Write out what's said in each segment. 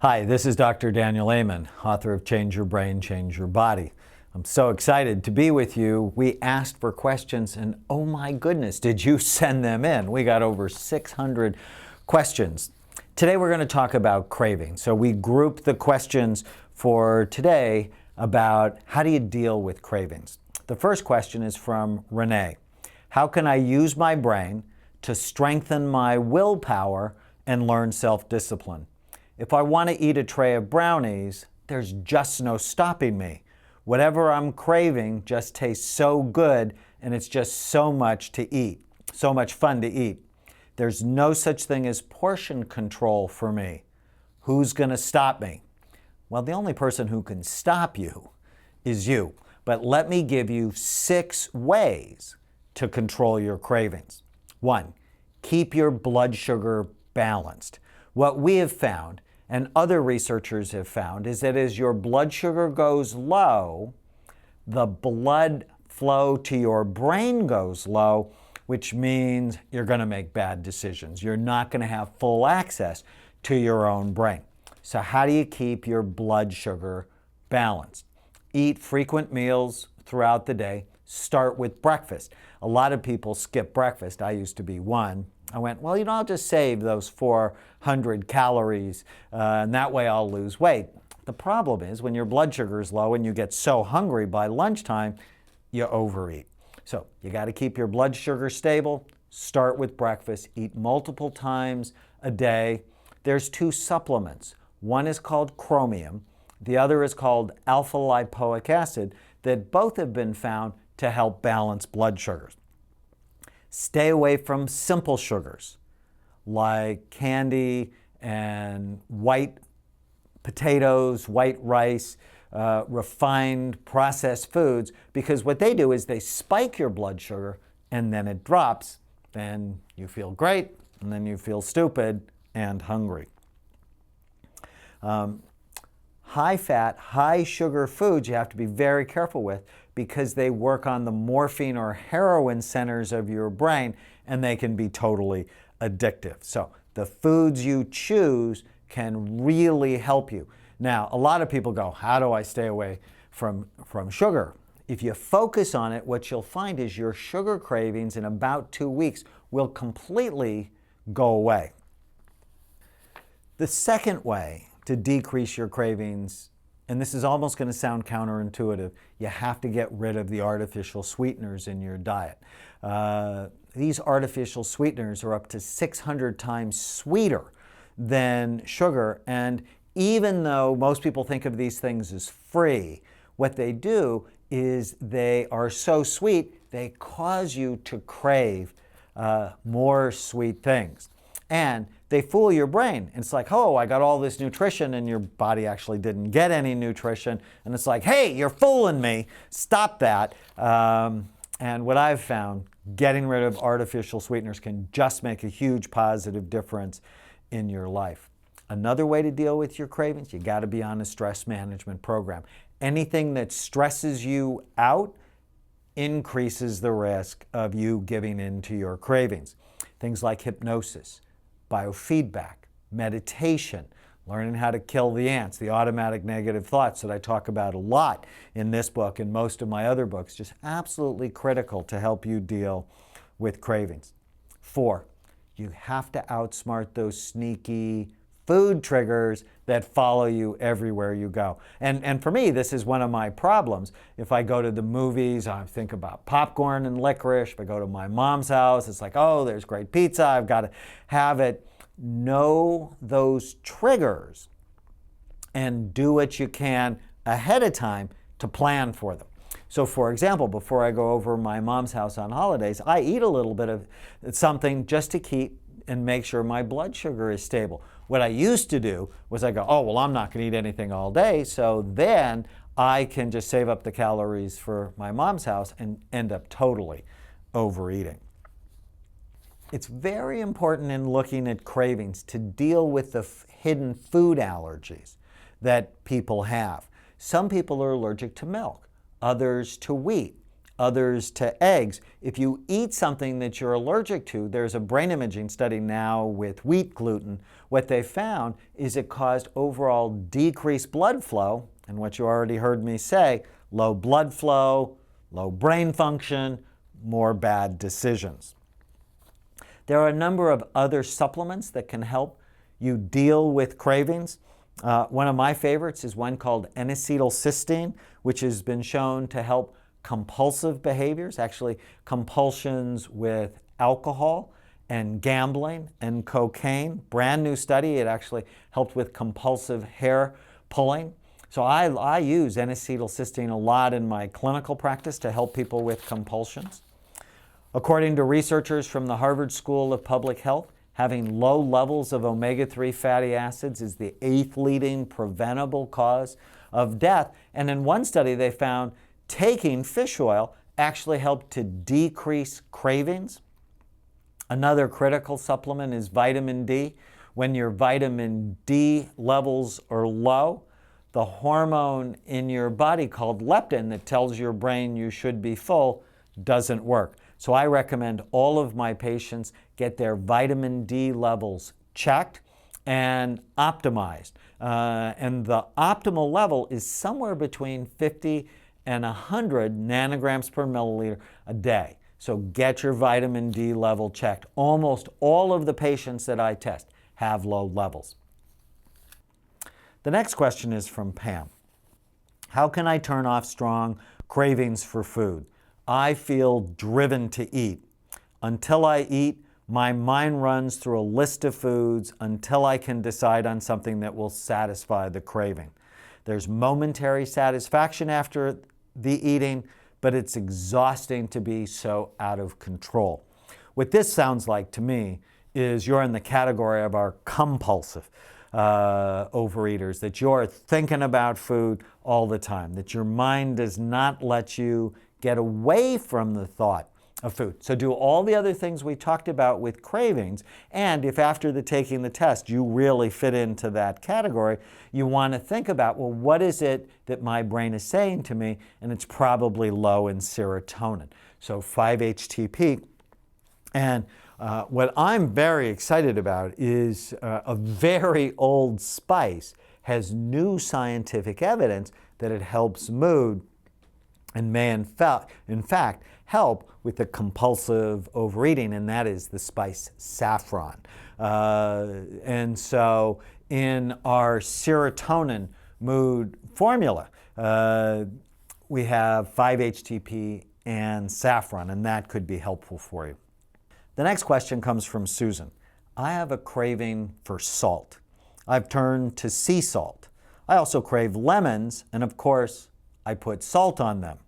Hi, this is Dr. Daniel Amen, author of Change Your Brain, Change Your Body. I'm so excited to be with you. We asked for questions and oh my goodness, did you send them in? We got over 600 questions. Today we're going to talk about cravings. So we grouped the questions for today about how do you deal with cravings. The first question is from Renee. How can I use my brain to strengthen my willpower and learn self-discipline? If I want to eat a tray of brownies, there's just no stopping me. Whatever I'm craving just tastes so good and it's just so much to eat, so much fun to eat. There's no such thing as portion control for me. Who's going to stop me? Well, the only person who can stop you is you. But let me give you 6 ways to control your cravings. 1, keep your blood sugar balanced. What we have found, and other researchers have found, is that as your blood sugar goes low, the blood flow to your brain goes low, which means you're going to make bad decisions. You're not going to have full access to your own brain. So how do you keep your blood sugar balanced? Eat frequent meals throughout the day. Start with breakfast. A lot of people skip breakfast. I used to be one. I went, well, I'll just save those 400 calories and that way I'll lose weight. The problem is when your blood sugar is low and you get so hungry by lunchtime, you overeat. So you got to keep your blood sugar stable. Start with breakfast. Eat multiple times a day. There's 2 supplements. One is called chromium. The other is called alpha lipoic acid that both have been found to help balance blood sugars. Stay away from simple sugars like candy and white potatoes, white rice, refined processed foods, because what they do is they spike your blood sugar and then it drops. Then you feel great and then you feel stupid and hungry. High fat, high sugar foods you have to be very careful with because they work on the morphine or heroin centers of your brain and they can be totally addictive. So the foods you choose can really help you. Now, a lot of people go, how do I stay away from sugar? If you focus on it, what you'll find is your sugar cravings in about 2 weeks will completely go away. The second way to decrease your cravings, and this is almost going to sound counterintuitive, you have to get rid of the artificial sweeteners in your diet. These artificial sweeteners are up to 600 times sweeter than sugar, and even though most people think of these things as free, what they do is they are so sweet, they cause you to crave more sweet things. And they fool your brain. It's like, oh, I got all this nutrition, and your body actually didn't get any nutrition. And it's like, hey, you're fooling me. Stop that. And what I've found, getting rid of artificial sweeteners can just make a huge positive difference in your life. Another way to deal with your cravings, you got to be on a stress management program. Anything that stresses you out increases the risk of you giving in to your cravings. Things like hypnosis, biofeedback, meditation, learning how to kill the ants, the automatic negative thoughts that I talk about a lot in this book and most of my other books, just absolutely critical to help you deal with cravings. 4, you have to outsmart those sneaky food triggers that follow you everywhere you go. And for me, this is one of my problems. If I go to the movies, I think about popcorn and licorice. If I go to my mom's house, it's like, oh, there's great pizza, I've got to have it. Know those triggers and do what you can ahead of time to plan for them. So for example, before I go over my mom's house on holidays, I eat a little bit of something just to keep and make sure my blood sugar is stable. What I used to do was I go, oh, well, I'm not going to eat anything all day, so then I can just save up the calories for my mom's house and end up totally overeating. It's very important in looking at cravings to deal with the hidden food allergies that people have. Some people are allergic to milk, others to wheat, others to eggs. If you eat something that you're allergic to, there's a brain imaging study now with wheat gluten. What they found is it caused overall decreased blood flow, and what you already heard me say, low blood flow, low brain function, more bad decisions. There are a number of other supplements that can help you deal with cravings. One of my favorites is one called N-acetylcysteine, which has been shown to help compulsive behaviors, actually compulsions with alcohol and gambling and cocaine. Brand new study, it actually helped with compulsive hair pulling. So I use N-acetylcysteine a lot in my clinical practice to help people with compulsions. According to researchers from the Harvard School of Public Health, having low levels of omega-3 fatty acids is the 8th leading preventable cause of death. And in one study, they found taking fish oil actually helped to decrease cravings. Another critical supplement is vitamin D. When your vitamin D levels are low, the hormone in your body called leptin that tells your brain you should be full doesn't work. So I recommend all of my patients get their vitamin D levels checked and optimized. And the optimal level is somewhere between 50 and 100 nanograms per milliliter a day. So get your vitamin D level checked. Almost all of the patients that I test have low levels. The next question is from Pam. How can I turn off strong cravings for food? I feel driven to eat. Until I eat, my mind runs through a list of foods until I can decide on something that will satisfy the craving. There's momentary satisfaction after the eating, but it's exhausting to be so out of control. What this sounds like to me is you're in the category of our compulsive overeaters, that you're thinking about food all the time, that your mind does not let you get away from the thought of food. So do all the other things we talked about with cravings, and if after taking the test you really fit into that category, you want to think about, well, what is it that my brain is saying to me? And it's probably low in serotonin. So 5-HTP. And what I'm very excited about is a very old spice has new scientific evidence that it helps mood and may in fact help with the compulsive overeating, and that is the spice saffron. And so in our serotonin mood formula, we have 5-HTP and saffron, and that could be helpful for you. The next question comes from Susan. I have a craving for salt. I've turned to sea salt. I also crave lemons, and of course, I put salt on them.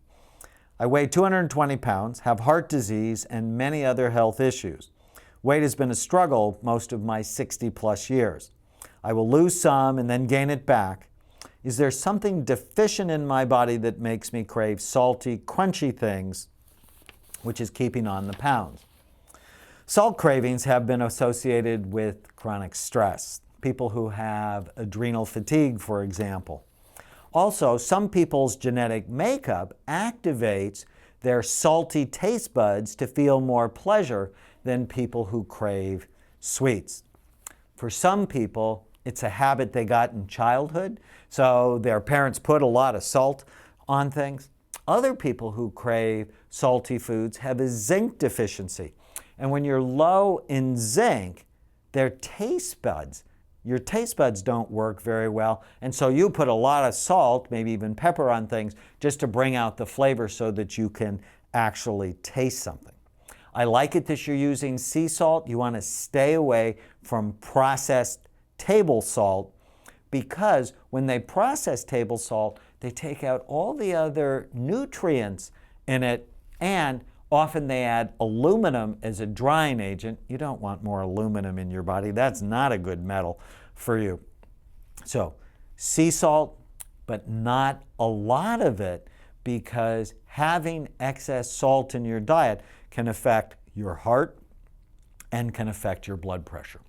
I weigh 220 pounds, have heart disease, and many other health issues. Weight has been a struggle most of my 60-plus years. I will lose some and then gain it back. Is there something deficient in my body that makes me crave salty, crunchy things, which is keeping on the pounds? Salt cravings have been associated with chronic stress. People who have adrenal fatigue, for example. Also, some people's genetic makeup activates their salty taste buds to feel more pleasure than people who crave sweets. For some people, it's a habit they got in childhood, so their parents put a lot of salt on things. Other people who crave salty foods have a zinc deficiency. And when you're low in zinc, their taste buds, your taste buds don't work very well, and so you put a lot of salt, maybe even pepper on things, just to bring out the flavor so that you can actually taste something. I like it that you're using sea salt. You want to stay away from processed table salt, because when they process table salt, they take out all the other nutrients in it, and often they add aluminum as a drying agent. You don't want more aluminum in your body. That's not a good metal for you. So sea salt, but not a lot of it, because having excess salt in your diet can affect your heart and can affect your blood pressure.